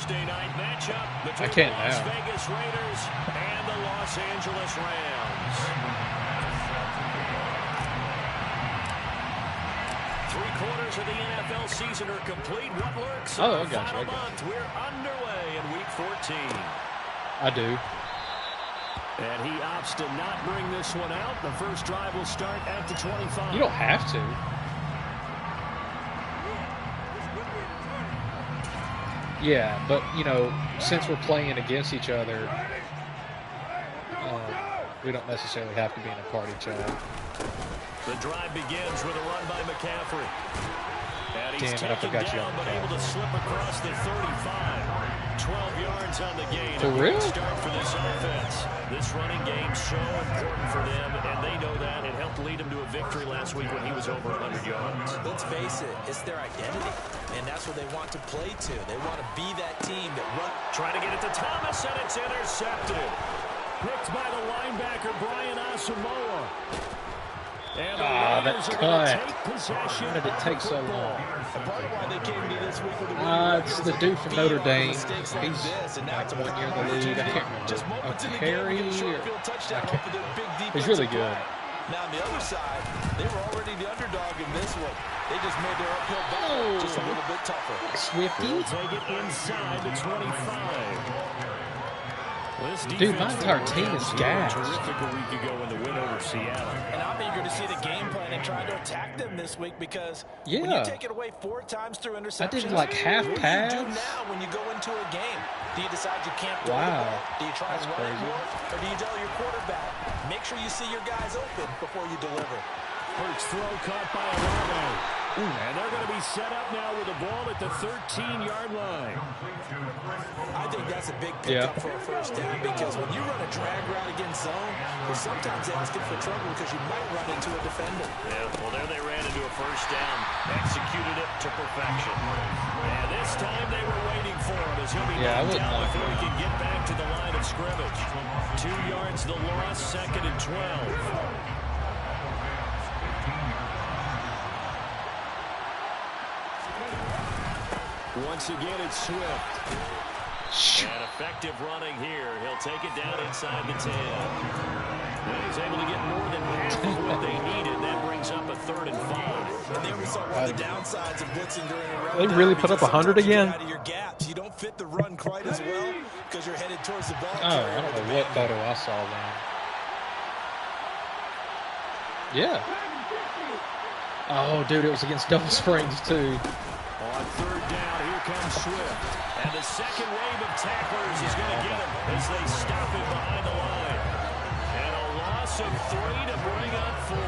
Thursday night matchup I between can't the Las now. Vegas Raiders and the Los Angeles Rams. 3/4 of the NFL season are complete. What lurks in Oh, our I got you. final month? We're underway in Week 14. I do. And he opts to not bring this one out. The first drive will start at the 25. You don't have to. Yeah, but, you know, since we're playing against each other, we don't necessarily have to be in a party chat. The drive begins with a run by McCaffrey. And he's Damn it, I taken forgot you down, on but able to slip across the 35. 12 yards on the gain. For A real? great start for this offense. This running game's so important for them, and they know that. It helped lead them to a victory last week when he was over 100 yards. Let's face it, it's their identity, and that's what they want to play to. They want to be that team that runs. Trying to get it to Thomas, and it's intercepted. Picked by the linebacker, Brian Asamoah. And the Raiders are gonna cut. take possession Why did it take so of the long? Part of why they came to this week with a win It's the dude from Notre Dame. He's mistakes like like this, and now it's 1 year in the league. I can't remember. Just moments in the game Perry to get a or short field touchdown I off of their big He's defensive really play. good. Now on the other side, they were already the underdog in this one. They just made their uphill battle Oh. just a little bit tougher. Swifty. We'll take it inside the 25. This Dude, my defense entire for the team Rams is looked gassed. terrific a week ago in the win over Seattle. And I'm eager to see the game plan and try to attack them this week because when Yeah. you take it away 4 times through interceptions, I did like half what pass. do you do now when you go into a game? Do you decide you can't throw Wow. the ball? Do you try That's and run it crazy. more? Or do you tell your quarterback, make sure you see your guys open before you deliver? First throw caught by Olave. And they're going to be set up now with the ball at the 13-yard line. I think that's a big pickup for a first down because when you run a drag route against zone, you're sometimes asking for trouble because you might run into a defender. Yeah, well, there they ran into a first down, executed it to perfection. And this time they were waiting for him as he'll be Yeah, I knocked wouldn't down like before he that. can get back to the line of scrimmage. 2 yards the loss, 2nd and 12. Once again, it's Swift. And effective running here. He'll take it down inside the 10. And he's able to get more than half of what they needed. That brings up a 3rd and 5. And there we saw one of the downsides of blitzing during a run. They really put up 100 again? Out of your gaps. You don't fit the run quite as well because you're headed towards the ball. Oh, I don't know what photo I saw then. Yeah. Oh, dude, it was against Double Springs, too. On 3rd down, here comes Swift. And the second wave of tacklers is going to get him as they stop him behind the line. And a loss of 3 to bring up 4.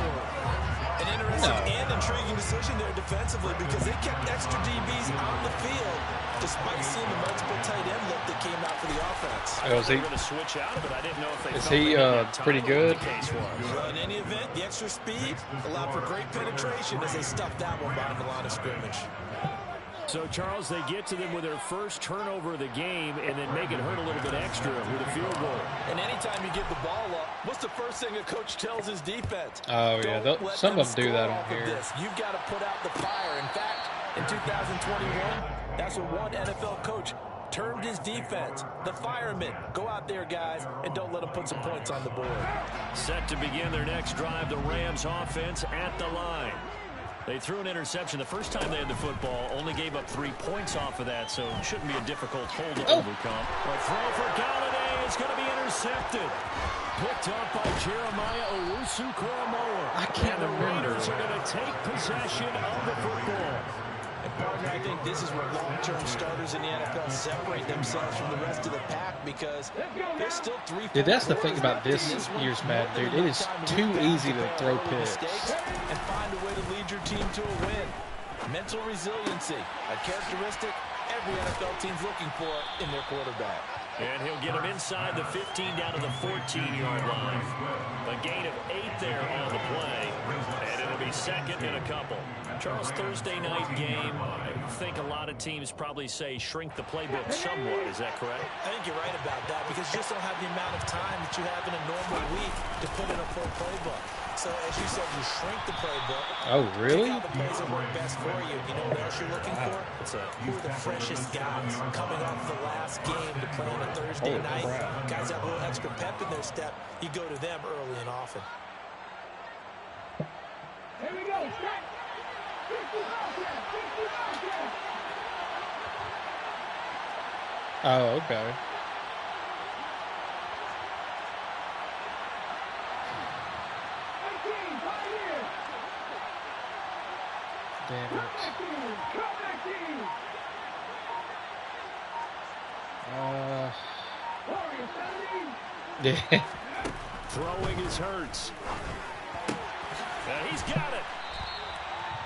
An interesting and intriguing decision there defensively because they kept extra DBs on the field despite seeing the multiple tight end look that came out for the offense. I thought they were going to switch out of it. I didn't know if they Is felt he they had time pretty or what good? the case was. Well, in any event, the extra speed allowed for great penetration as they stuffed that one behind the line of scrimmage. So, Charles, they get to them with their first turnover of the game and then make it hurt a little bit extra with a field goal. And anytime you give the ball up, what's the first thing a coach tells his defense? Oh, yeah. Don't let Some of them do score that on off of here. this. You've got to put out the fire. In fact, in 2021, that's what one NFL coach termed his defense. The firemen. Go out there, guys, and don't let them put some points on the board. Set to begin their next drive, the Rams offense at the line. They threw an interception the first time they had the football, only gave up 3 points off of that, so it shouldn't be a difficult hole to overcome. A throw for Galladay is going to be intercepted. Picked up by Jeremiah Owusu-Koramoah. I can't and the remember. Raiders are going to take possession of the football. And partner, I think this is where long-term starters in the NFL separate themselves from the rest of the pack because there's still 3. Dude, that's the thing about this year's Madden, dude. It is too easy to throw picks. And find a way to lead your team to a win. Mental resiliency, a characteristic every NFL team's looking for in their quarterback. And he'll get him inside the 15 down to the 14-yard line. A gain of 8 there on the play. And it'll be 2nd and a couple. Charles, Thursday night game, I think a lot of teams probably say shrink the playbook somewhat. Is that correct? I think you're right about that because you just don't have the amount of time that you have in a normal week to put in a full playbook. So, as you said, you shrink the playbook. Oh, really? Pick out the plays that work best for you. You know what else you're looking for? Who are the freshest guys coming off the play on a Thursday night. Crap. Guys have a little extra pep in their step. You go to them early and often. Here we go. Oh, okay. Damn it. Yeah. Throwing his Hurts. And he's got it.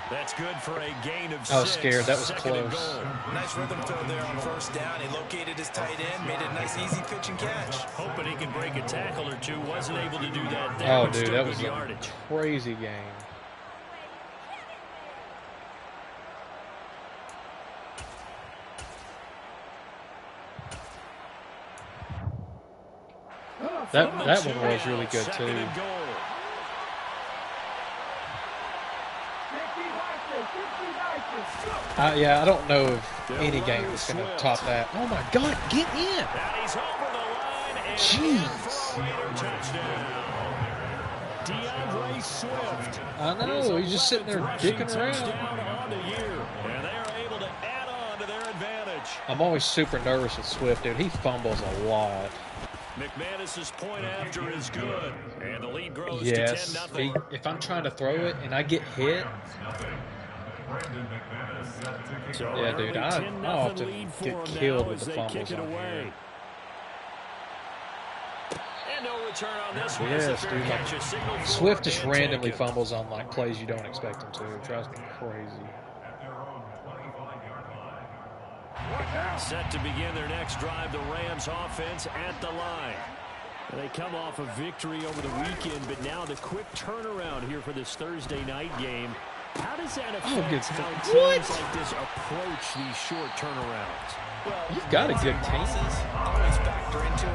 That's good for a gain of 6. I was scared. That was Second and close. goal. Nice rhythm throw there on first down. He located his tight end, made it a nice easy pitch and catch. Hoping he can break a tackle or two. Wasn't able to do that there. Oh, but dude, still that good was a yardage. crazy game. That one was really good Second too. and goal. Yeah, I don't know if any game is going to top that. Oh my God, get in! And he's over the line and Jeez. for a Raider touchdown. DeAndre Swift. I know, he's just sitting there dicking around. Touchdown on the year, and they are able to add on to their advantage. I'm always super nervous with Swift, dude. He fumbles a lot. McManus's point after is good, and the lead grows Yes, to 10-0. if I'm trying to throw it and I get hit, So yeah, dude, I 10-0 often lead for get them killed now with as the they fumbles kick it on away. here. And no return on this one. Yes, It's a fair dude, catch. A signal like, for Swift just and randomly taken. fumbles on like plays you don't expect him to. It drives me crazy. Set to begin their next drive, the Rams offense at the line. They come off a victory over the weekend, but now the quick turnaround here for this Thursday night game. How does that affect how teams like this approach these short turnarounds? Well, You've got a good team. always factor into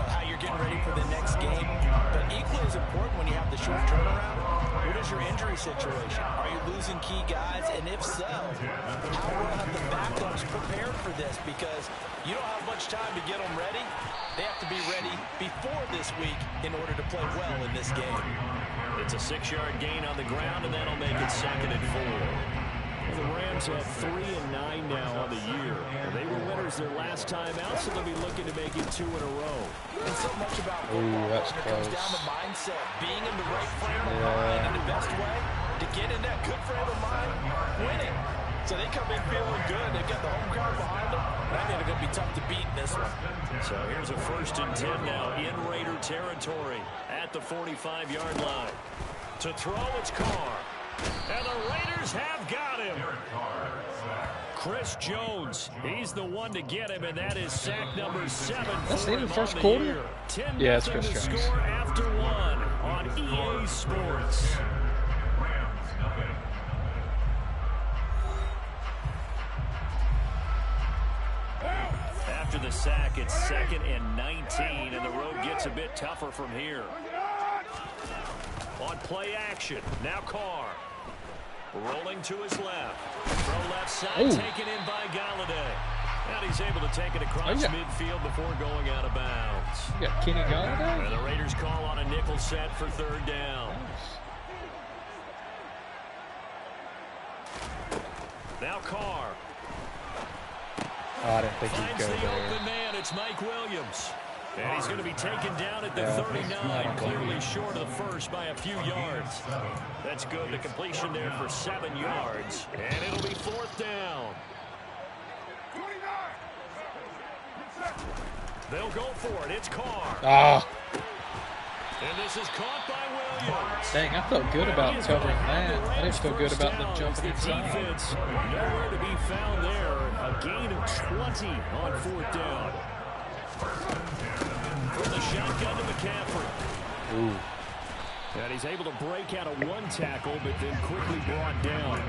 how you're getting ready for the next game. But equally as important when you have the short turnaround, what is your injury situation? Are you losing key guys? And if so, how well have the backups prepared for this? Because you don't have much time to get them ready. They have to be ready before this week in order to play well in this game. It's a 6-yard gain on the ground, and that'll make it 2nd and 4. Well, the Rams have 3-9 now on the year. They were winners their last time out, so they'll be looking to make it 2 in a row. And so much about Ooh, that's when it comes close. down to mindset, being in the right frame of mind in the best way to get in that good frame of mind, winning. So they come in feeling good. They've got the home crowd behind them. And I think they're going to be tough to beat in this one. So here's a 1st and 10 now in Raider territory at the 45-yard line. To throw, it's Carr. And the Raiders have got him. Chris Jones, he's the one to get him, and that is sack number 7 That's for in him the first on quarter? year. 10-0 Yeah, it's Chris to Jones. score after 1 on EA Sports. After the sack, it's 2nd and 19, and the road gets a bit tougher from here. On play action, now Carr. Rolling to his left. Throw left side, Ooh. taken in by Galladay. And he's able to take it across midfield before going out of bounds. You got Kenny Galladay? And the Raiders call on a nickel set for 3rd down. Now Carr. Oh, I didn't think he'd Finds go the there. open man. It's Mike Williams. And he's going to be taken down at the Yeah, 39, clearly short of the first by a few yards. That's good. The completion there for 7 yards. And it'll be 4th down. They'll go for it. It's Carr. Ah, And this is caught by Williams. dang, I felt good about covering that. I didn't feel good about them First jumping down as the inside. defense nowhere to be found there. A gain of 20 on 4th down. From the shotgun to McCaffrey. Ooh. And he's able to break out of 1 tackle, but then quickly brought down.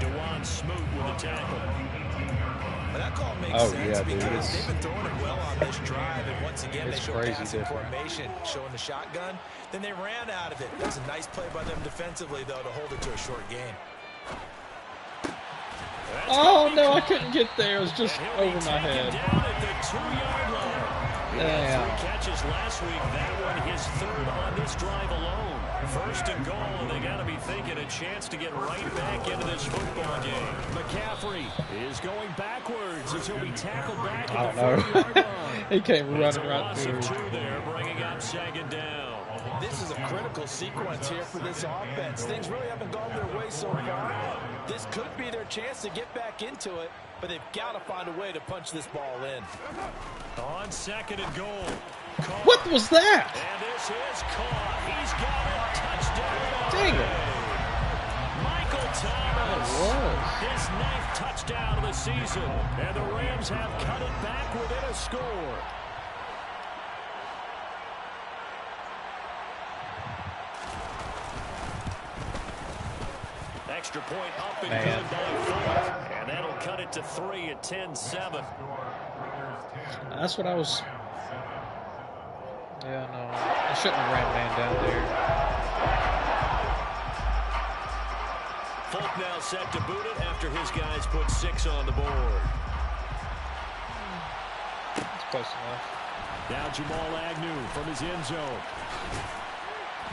DeJuan Smoot with a tackle. Well, that call makes Oh, sense yeah, dude, because they've been throwing it well on this drive, and once again they it's show crazy passing different. formation, showing the shotgun. Then they ran out of it. That was a nice play by them defensively, though, to hold it to a short gain. Oh, no, I couldn't get there. It was just over my head. Down at the 2-yard line. Yeah. 3 catches last week. That one his 3rd on this drive alone. 1st and goal, and they got to be thinking a chance to get right back into this football game. McCaffrey is going backwards as he'll be tackled back at the 40-yard line. He came running right Loss through. of 2 there, bringing up 2nd down. This is a critical sequence here for this offense. Things really haven't gone their way so far. This could be their chance to get back into it, but they've got to find a way to punch this ball in. On 2nd and goal. Caught. What was that? And this is caught. He's got it. Touchdown. Dang it. Michael Thomas. It was. His 9th touchdown of the season. And the Rams have cut it back within a score. Extra point up and Man. good by 4. And that'll cut it to 3 at 10-7. That's what I was. Yeah, no. I shouldn't have ran man down there. Folk now set to boot it after his guys put 6 on the board. It's close enough. Now Jamal Agnew from his end zone.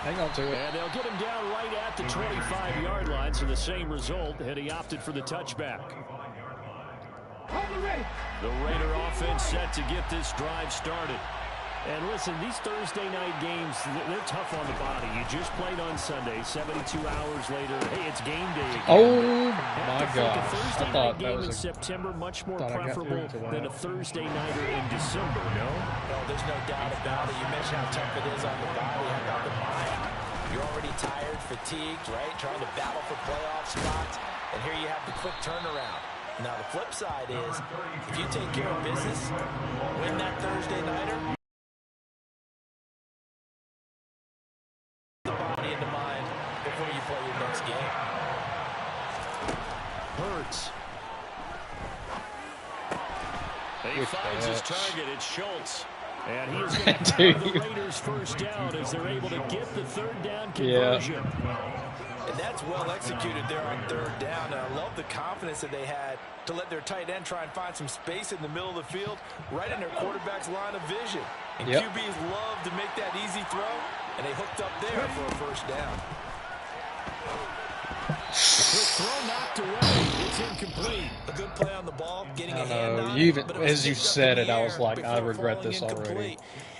Hang on to it. And they'll get him down right at the 25-yard line, so the same result, and he opted for the touchback. The Raider offense set to get this drive started. And listen, these Thursday night games, they're tough on the body. You just played on Sunday, 72 hours later. Hey, it's game day again. Oh, my A gosh. Thursday I night thought that game was in a... September much more thought I got preferable through to that. than a Thursday nighter in December, no? No, there's no doubt about it. You mentioned how tough it is on the body. How about the mind? You're already tired, fatigued, right? Trying to battle for playoff spots. And here you have the quick turnaround. Now, the flip side is, if you take care of business, win that Thursday nighter, the body and the mind before you play your next game. Hurts. He Good finds his catch. target. It's Schultz. And he is going to have the Dude. Raiders first down as they're able to get the 3rd down conversion. And that's well executed there on 3rd down. And I love the confidence that they had to let their tight end try and find some space in the middle of the field, right in their quarterback's line of vision. And Yep. QBs love to make that easy throw, and they hooked up there for a first down. Quick throw knocked away. It's incomplete. A good play on the ball, getting I a hand know. on You it, even, but it was as you picked up said in it, the I was air like, I before regret falling this already. incomplete.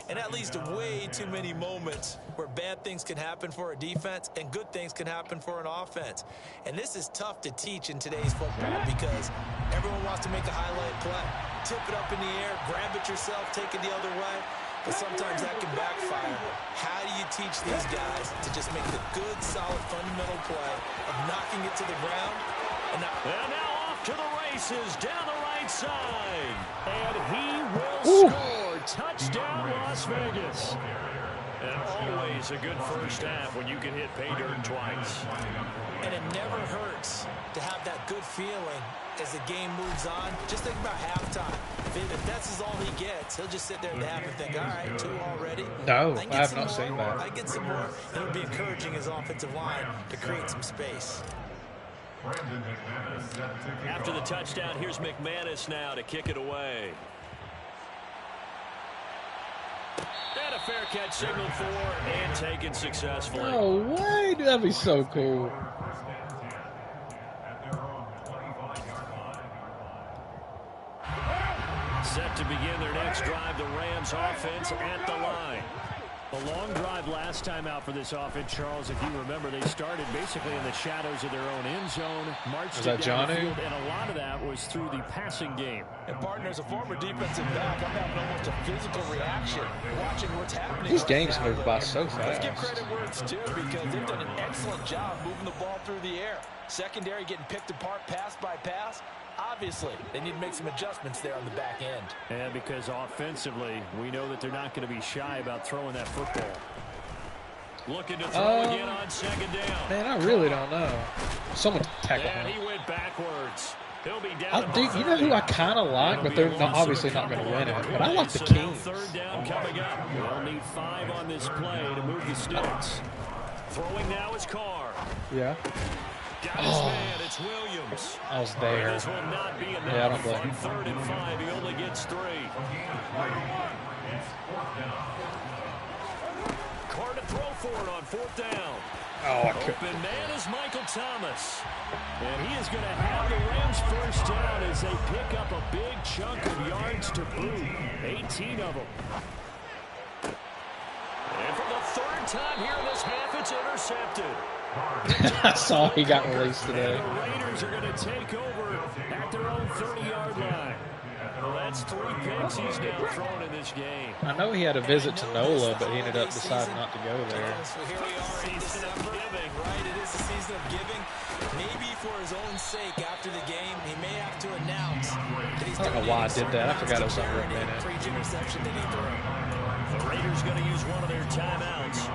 And that leads to way too many moments where bad things can happen for a defense and good things can happen for an offense. And this is tough to teach in today's football because everyone wants to make a highlight play. Tip it up in the air, grab it yourself, take it the other way. But sometimes that can backfire. How do you teach these guys to just make the good, solid, fundamental play of knocking it to the ground? And now off to the races down the right side. And he will score. Touchdown, Las Vegas. And always a good first half when you can hit pay dirt twice. And it never hurts to have that good feeling as the game moves on. Just think about halftime. If that's all he gets, he'll just sit there at the half and think, all right, 2 already. No, can I get have some not more. seen that. I get some more. And it'll be encouraging his offensive line to create some space. After the touchdown, here's McManus now to kick it away. And a fair catch signaled for and taken successfully. No way. Dude, that'd be so cool. Set to begin their next drive, the Rams offense at the line. A long drive last time out for this offense, Charles. If you remember, they started basically in the shadows of their own end zone, marched it down the field, and a lot of that was through the passing game. And partner, as a former defensive back, I'm having almost a physical reaction watching what's happening. These games move by so Let's give fast. credit where it's due because they've done an excellent job moving the ball through the air. Secondary getting picked apart pass by pass. Obviously, they need to make some adjustments there on the back end. And because offensively, we know that they're not going to be shy about throwing that football. Looking to throw again on 2nd down. Man, I really don't know. Someone tackle And him. he went backwards. He'll be down. Dude, you know who I kind of like, but they're not, obviously not going to win it. But I like the Kings. 3rd down coming up. We'll need 5 on this play to move the sticks. Throwing now is Carr. Yeah. Got his man. It's Williams. I was there. This will not be enough. Yeah, I don't blame on 3rd and 5. He only gets 3. Carr to throw for it on 4th down. Oh, I couldn't. Open man is Michael Thomas. And he is going to have the Rams first down as they pick up a big chunk of yards to boot. 18 of them. And for the 3rd time here in this half, it's intercepted. I saw he got released today. And the Raiders are going to take over at their own 30-yard line. Well, that's 3 picks he's now thrown in this game. I know he had a visit to NOLA, but he ended up deciding not to go there. So here we are in December, right? It is the season of giving. Maybe for his own sake, after the game, he may have to announce that he's I don't know why I did that. I forgot it was under a minute. Interception that he threw. The Raiders going to use one of their timeouts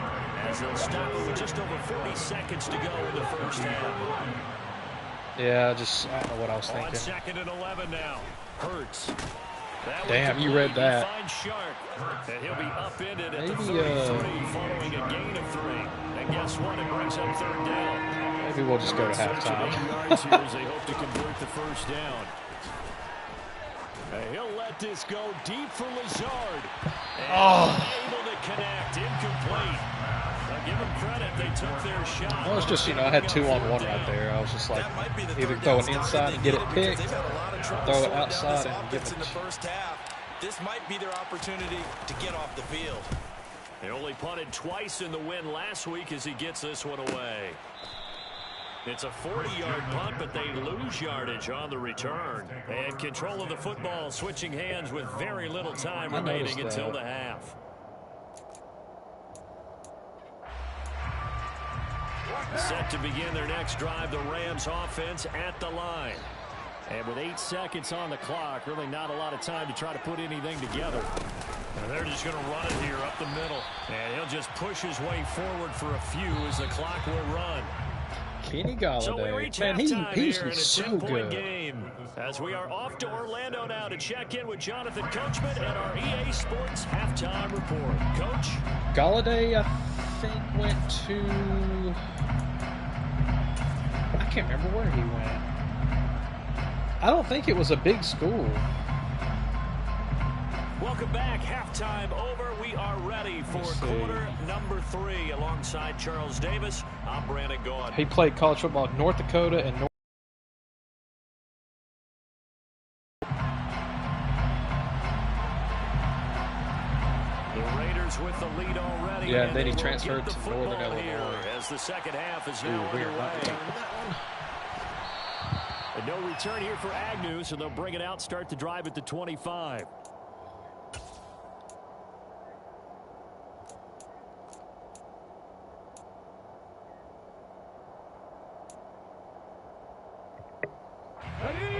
as they'll stop it with just over 40 seconds to go in the first half. Yeah, I don't know what I was On thinking. 2nd and 11 now. Hurts. Damn, you read that. Sharp, and he'll be upended at the Maybe, 33 following a gain of 3. And guess what? It brings up 3rd down. Maybe we'll just go to halftime. Yards here as they hope to convert the first down. And he'll let this go deep for Lazard. And able to connect. Incomplete. Now give them credit. They took their shot. Well, it was just, I had 2-on-1 right there. I was just like, either throw it inside and get it picked, throw it outside and get it. In the first half, this might be their opportunity to get off the field. They only punted twice in the win last week as he gets this one away. It's a 40-yard punt, but they lose yardage on the return. And control of the football switching hands with very little time remaining until the half. Set to begin their next drive, the Rams offense at the line. And with 8 seconds on the clock, really not a lot of time to try to put anything together. And they're just going to run it here up the middle. And he'll just push his way forward for a few as the clock will run. Kenny Golladay, man, he's so good. Game as we are off to Orlando now to check in with Jonathan Coachman and our EA Sports halftime report. Coach? Golladay, I think, went to... I can't remember where he went. I don't think it was a big school. Welcome back. Halftime over. We are ready for quarter number 3 alongside Charles Davis. I'm Brandon Gaughan. He played college football in North Dakota and North. The Raiders with the lead already. Yeah, and then he transferred to Northern Illinois. As the second half is now underway. And no return here for Agnew, so they'll bring it out, start the drive at the 25.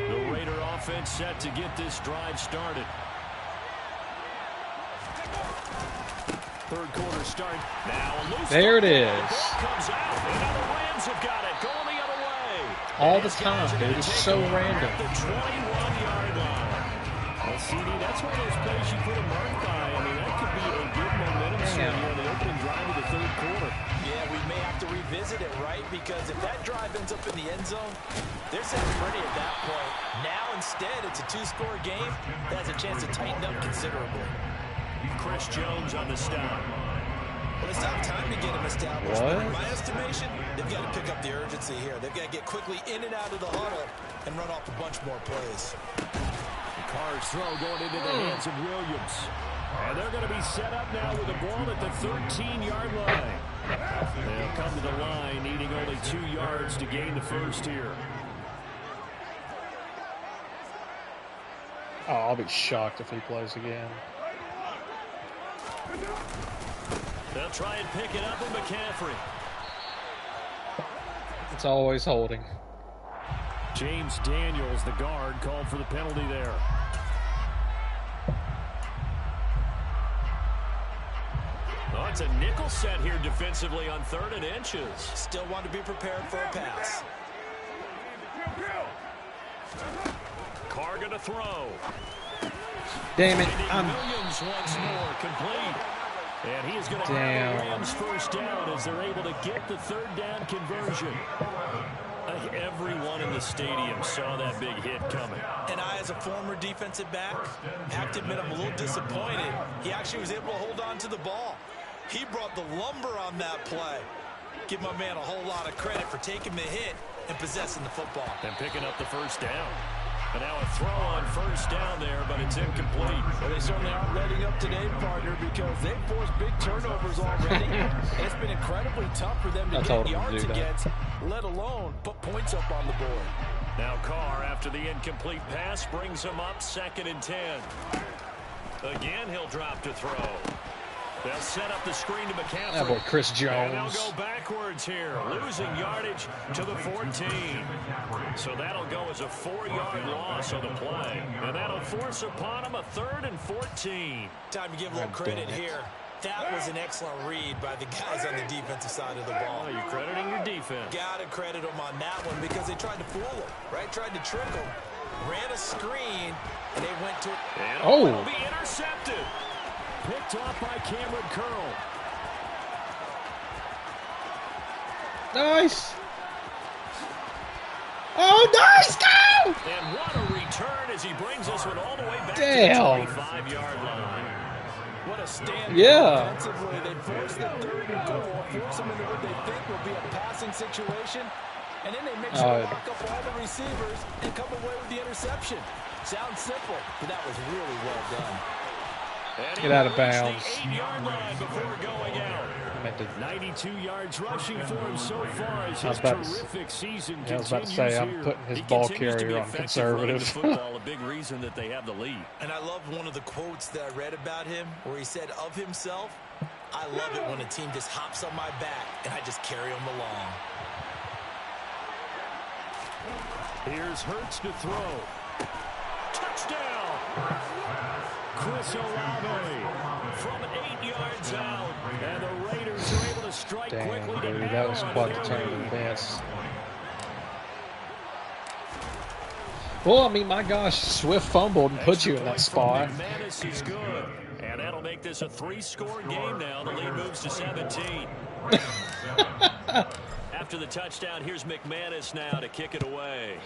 The Raider offense set to get this drive started. Third quarter start. Now there it is. Comes out. And now the Rams have got it. Going the other way. All the time, dude. It's so random. The 21-yard line. Well, CD, that's one of those plays you put a mark by. I mean, that could be a good momentum swing here in the opening drive of the third quarter. Yeah, we may have to revisit it, right? Because if that drive ends up in the end zone, they're sitting pretty at that point. Now, instead, it's a 2-score game that has a chance to tighten up considerably. Chris Jones on the stop. Well, it's not time to get him established. What? In my estimation, they've got to pick up the urgency here. They've got to get quickly in and out of the huddle and run off a bunch more plays. Carr's throw going into the hands of Williams. And they're going to be set up now with the ball at the 13-yard line. They'll come to the line, needing only 2 yards to gain the first here. Oh, I'll be shocked if he plays again. They'll try and pick it up with McCaffrey. It's always holding. James Daniels, the guard, called for the penalty there. Oh, it's a nickel set here defensively on 3rd and inches. Still want to be prepared for a pass. Carr going to throw. Damn it. Williams once more complete. And he is going to have the Rams first down as they're able to get the 3rd down conversion. I think everyone in the stadium saw that big hit coming. And I, as a former defensive back, have to admit I'm a little disappointed. He actually was able to hold on to the ball. He brought the lumber on that play. Give my man a whole lot of credit for taking the hit and possessing the football. And picking up the first down. And now a throw on first down there, but it's incomplete. Well, they certainly aren't letting up today, partner, because they've forced big turnovers already. And it's been incredibly tough for them to get yards against, let alone put points up on the board. Now Carr, after the incomplete pass, brings him up 2nd and 10. Again, he'll drop to throw. They'll set up the screen to McCaffrey. That boy Chris Jones. And they'll go backwards here, losing yardage to the 14. So that'll go as a 4-yard loss on the play. And that'll force upon him a 3rd and 14. Time to give a little credit here. That was an excellent read by the guys on the defensive side of the ball. Oh, you're crediting your defense. Got to credit them on that one because they tried to fool him, right? Tried to trick him. Ran a screen, and they went to it. And it'll be intercepted. Picked off by Cameron Curl. Nice. Oh, nice go! And what a return as he brings this one all the way back to the 25-yard line. What a stand defensively. They force the 3rd and goal, force them into what they think will be a passing situation, and then they make sure to lock up all the receivers and come away with the interception. Sounds simple, but that was really well done. Get out of bounds. 8-yard line before going out. 92 yards rushing for him so far as his terrific season continues. I was about to say, I'm putting his ball carrier on conservative. Football, a big reason that they have the lead. And I love one of the quotes that I read about him where he said of himself, I love it when a team just hops on my back and I just carry them along. Here's Hurts to throw. Touchdown! Chris Olave from 8 yards out, and the Raiders are able to strike quickly. Dude, that was quite the turn of events. Well, I mean, my gosh, Swift fumbled and put you in that spot. McManus is good, and that'll make this a 3-score game now. The lead moves to 17. After the touchdown, here's McManus now to kick it away.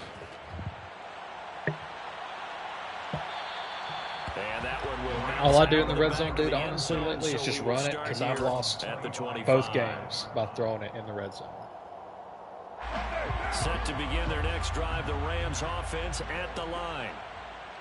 And that one will all I do in the red zone, dude, honestly, lately, is just run it because I've lost both games by throwing it in the red zone. Set to begin their next drive, the Rams offense at the line.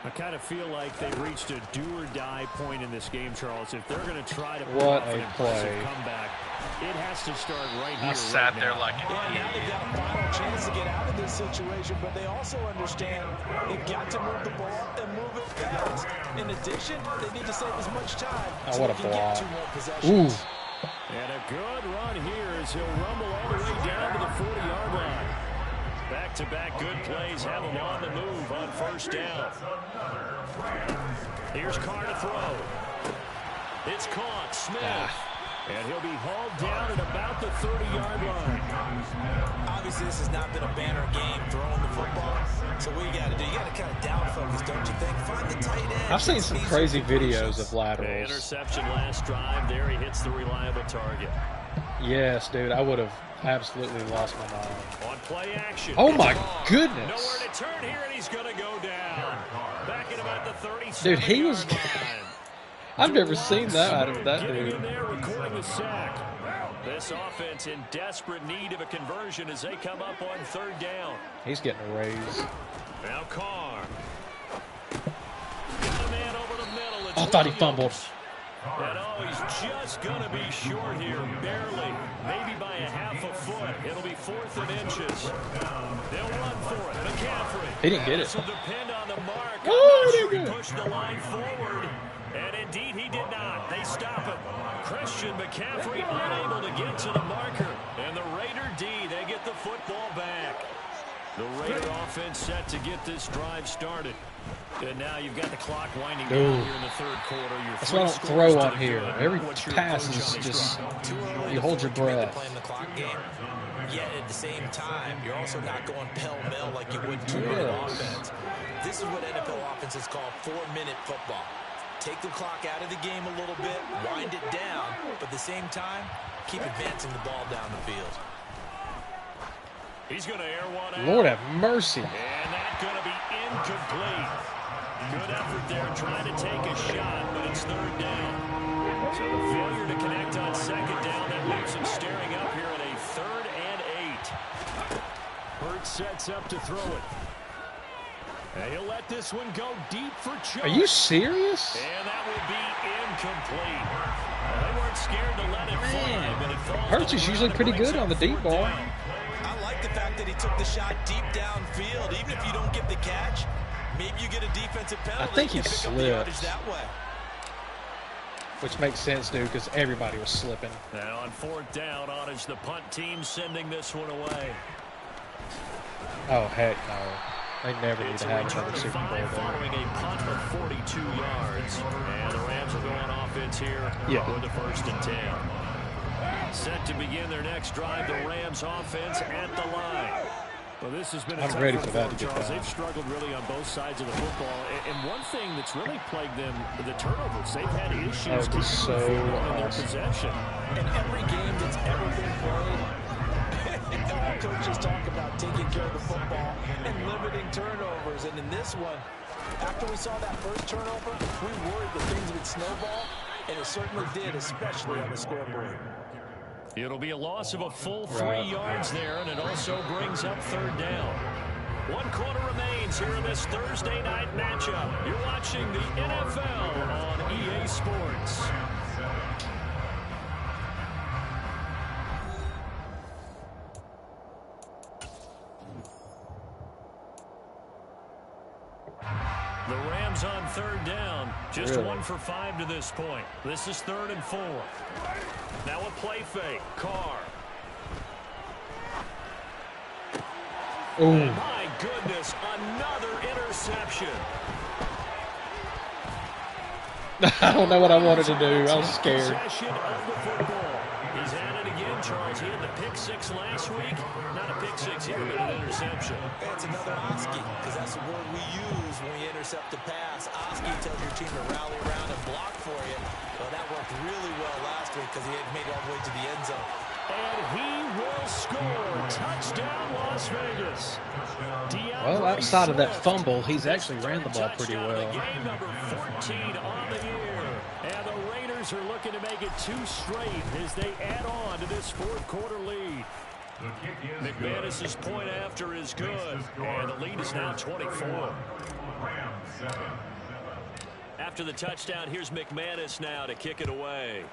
I kind of feel like they've reached a do-or-die point in this game, Charles. If they're going to try to pull off an impressive comeback, it has to start right here. I sat there like an idiot. Now they've got a final chance to get out of this situation, but they also understand they've got to move the ball and move it fast. In addition, they need to save as much time so they can get 2 more possessions. And a good run here as he'll rumble all the way down to the 40-yard line. Back-to-back good plays have him on the move on first down. Here's Carr to throw. It's caught. Smith. And he'll be hauled down at about the 30-yard line. Obviously, this has not been a banner game throwing the football. So what you got to do, you got to kind of down focus, don't you think? Find the tight end. I've seen some crazy videos of laterals. Interception last drive. There he hits the reliable target. Yes, dude, I would have absolutely lost my mind. On play action. Oh my goodness. Nowhere to turn here, and he's going to go down. Back at about the 37-yard dude, he was. I've never seen that out of that dude. In there, recording the sack. This offense in desperate need of a conversion as they come up on 3rd down. He's getting a raise. Now Carr. Got a man over the middle. I thought he fumbled. And he's just going to be short here, barely, maybe by a half a foot. It'll be 4th and inches. They'll run for it. McCaffrey. He didn't get it. This will depend on the mark. Oh, he pushed the line forward. And indeed, he did not. They stop him. Christian McCaffrey unable to get to the marker. And the Raider D, they get the football back. The Raider offense set to get this drive started. And now you've got the clock winding down here in the 3rd quarter. That's why I don't throw on here. Every pass is just, you hold your breath. Playing the clock game. Yet at the same time, you're also not going pell-mell like you would 2-minute offense. This is what NFL offenses call 4-minute football. Take the clock out of the game a little bit, wind it down, but at the same time, keep advancing the ball down the field. He's going to air one out. Lord have mercy. And that's going to be incomplete. Good effort there trying to take a shot, but it's third down. So the failure to connect on second down, that leaves him staring up here at a 3rd and 8. Hurts sets up to throw it. And he'll let this one go deep for Chubb. Are you serious? And that will be incomplete. Well, they weren't scared to let it fly, but it falls. Hurts is usually pretty good on the deep ball. I like the fact that he took the shot deep downfield. Even if you don't get the catch, maybe you get a defensive penalty. I think he and pick up the yardage slipped. that way. Which makes sense, dude, because everybody was slipping. Now on 4th down, on is the punt team sending this one away. Oh, heck no. They never need It's to a have return another of Super Bowl 5 there. following a punt of 42 yards. And the Rams will go on offense here with the 1st and 10. Set to begin their next drive, the Rams offense at the line. Well, this has been a I'm ready for that to get Charles. done. They've struggled really on both sides of the football. And one thing that's really plagued them, the turnovers. They've had issues That was so in their awesome. possession. In every game that's ever been played, all coaches talk about taking care of the football and limiting turnovers. And in this one, after we saw that first turnover, we worried that things would snowball, and it certainly did, especially on the scoreboard. It'll be a loss of a full 3 yards there, and it also brings up 3rd down. 1 quarter remains here in this Thursday night matchup. You're watching the NFL on EA Sports. The Rams on 3rd down. Just 1 for 5 to this point. This is 3rd and 4. Now a play fake. Carr. Ooh. My goodness, another interception. I don't know what I wanted to do. I was scared. Possession of the football. He's at it again, Charles. He had the pick 6 last week. Not a pick 6 here, but an interception. It's another Oski, because that's the word we use when we intercept the pass. Oski tells your team to rally around and block for you. Well, that worked really well last week because he had made it all the way to the end zone. And he will score. Touchdown, Las Vegas. Well, outside of that fumble, he's actually ran the ball pretty Touchdown of well. the game, number 14 on the year. And the Raiders are looking to make it 2 straight as they add on to this 4th quarter lead. McManus's point after is good, and the lead is now 24. After the touchdown, here's McManus now to kick it away.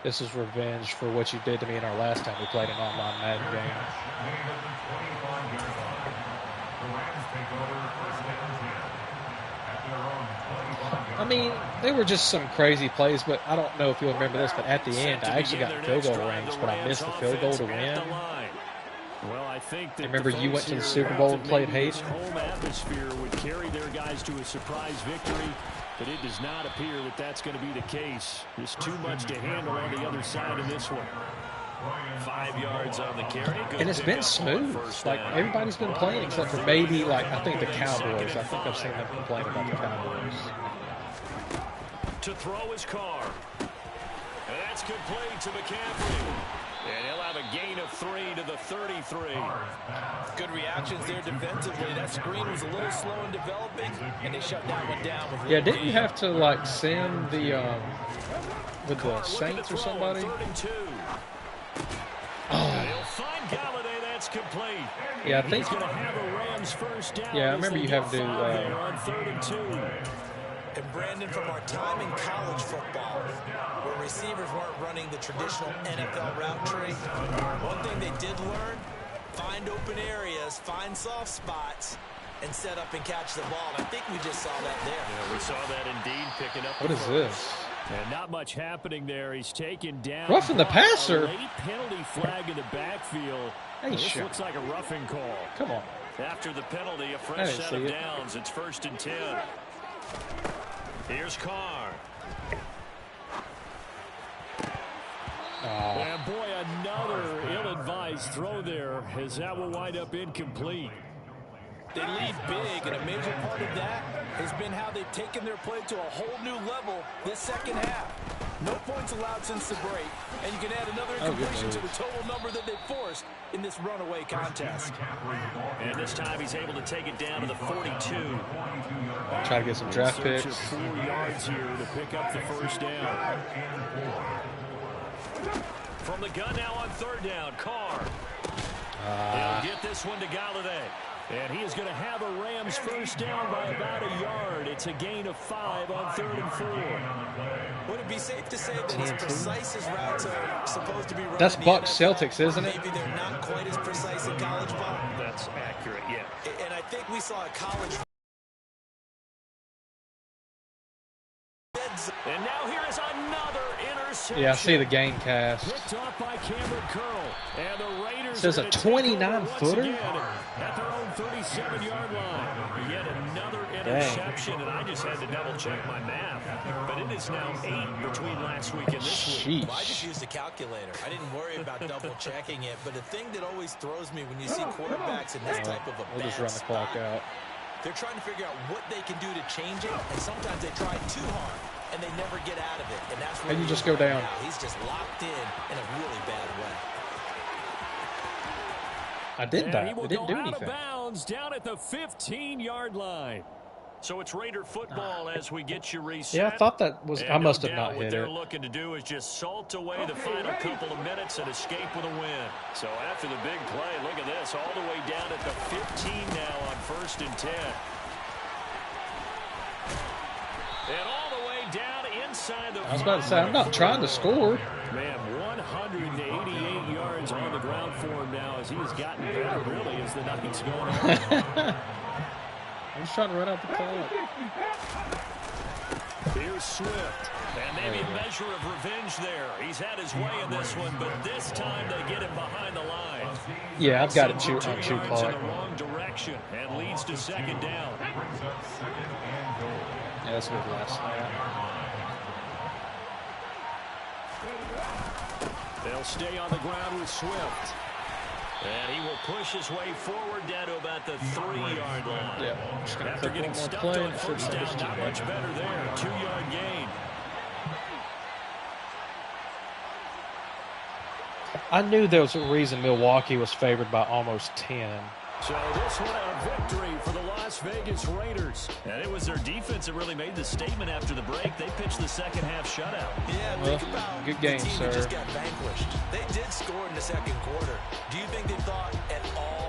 This is revenge for what you did to me in our last time we played an online Madden game. I mean, they were just some crazy plays, but I don't know if you'll remember this, but at the end, I actually got the field goal range, but I missed the field goal to win. Well, I think that remember you went to the Super Bowl and played Hayden? Home atmosphere would carry their guys to a surprise victory, but it does not appear that that's going to be the case. There's too much to handle on the other side of this one. 5 yards on the carry. Good, and it's been smooth. Like, everybody's been playing except for maybe, like, I think the Cowboys. I think I've seen them complain about the Cowboys. To throw his car. And that's complete to McCaffrey. And he'll have a gain of 3 to the 33. Good reactions there defensively. That screen was a little slow in developing, and they shut that one down. With didn't you have to, like, send the, with the Saints or somebody? They'll find Galladay. That's complete. Yeah, I think. He's going to have a Rams first down. Yeah, I remember you have to. On 3rd and 2. And Brandon, from our time in college football, where receivers weren't running the traditional NFL route tree, one thing they did learn: find open areas, find soft spots, and set up and catch the ball. And I think we just saw that there. Yeah, we saw that indeed, picking up. What is this? And not much happening there. He's taken down. Roughing the passer. A late penalty flag in the backfield. Hey, this looks like a roughing call. Come on. After the penalty, a fresh set of downs. It's 1st and 10. Here's Carr. And boy, another ill-advised throw there, as that will wind up incomplete. They lead big, and a major part of that has been how they've taken their play to a whole new level this second half. No points allowed since the break, and you can add another incompletion to the total number that they forced in this runaway contest. And this time he's able to take it down to the 42. Try to get some draft picks. 4 yards here to pick up the first down. From the gun now on third down, Carr. He'll get this one to Galladay. And he is going to have a Rams first down by about a yard. It's a gain of 5 on 3rd and 4. Would it be safe to say that as precise as routes are supposed to be run? That's Bucs Celtics, isn't it? Maybe they're not quite as precise in college ball. That's accurate, yeah. And I think we saw a college. And now here is another interception. Yeah, I see the game cast. Picked off by Cameron Curl. And the Raiders it says a 29-footer? At their own 37-yard line. Yet another interception, and I just had to double-check my math. But it is now 8 between last week and this week. Well, I just used a calculator. I didn't worry about double-checking it. But the thing that always throws me when you see quarterbacks in this type of a we'll just run the clock out. They're trying to figure out what they can do to change it, and sometimes they try too hard, and they never get out of it. And that's where you just go down. He's just locked in a really bad way. I did that. It didn't do out anything. Of bounds down at the 15-yard line. So it's Raider football as we get you reset. Yeah, I thought that was. I must have not hit it. What they're looking to do is just salt away the final couple of minutes and escape with a win. So after the big play, look at this, all the way down at the 15 now on 1st and 10. And all the way down inside the. I was about to say, I'm not trying to score. Man, 188 yards on the ground for him now as he has gotten better, really, as the night's going on. I'm just trying to run out the clock. Here's Swift. And maybe a measure of revenge there. He's had his way in this one, but this time they get him behind the line. Yeah, I've got it on 2 clock. In the wrong direction and leads to 2nd down. Yeah, that's a good last snap. They'll stay on the ground with Swift. And he will push his way forward down to about the 3-yard line. Yeah, just gonna after getting stuffed on first down, not much better there. 2-yard gain. I knew there was a reason Milwaukee was favored by almost 10. So this one a victory for the Las Vegas Raiders. And it was their defense that really made the statement after the break. They pitched the second half shutout. Yeah, well, think about good game, the team sir. That just got vanquished. They did score in the 2nd quarter. Do you think they thought at all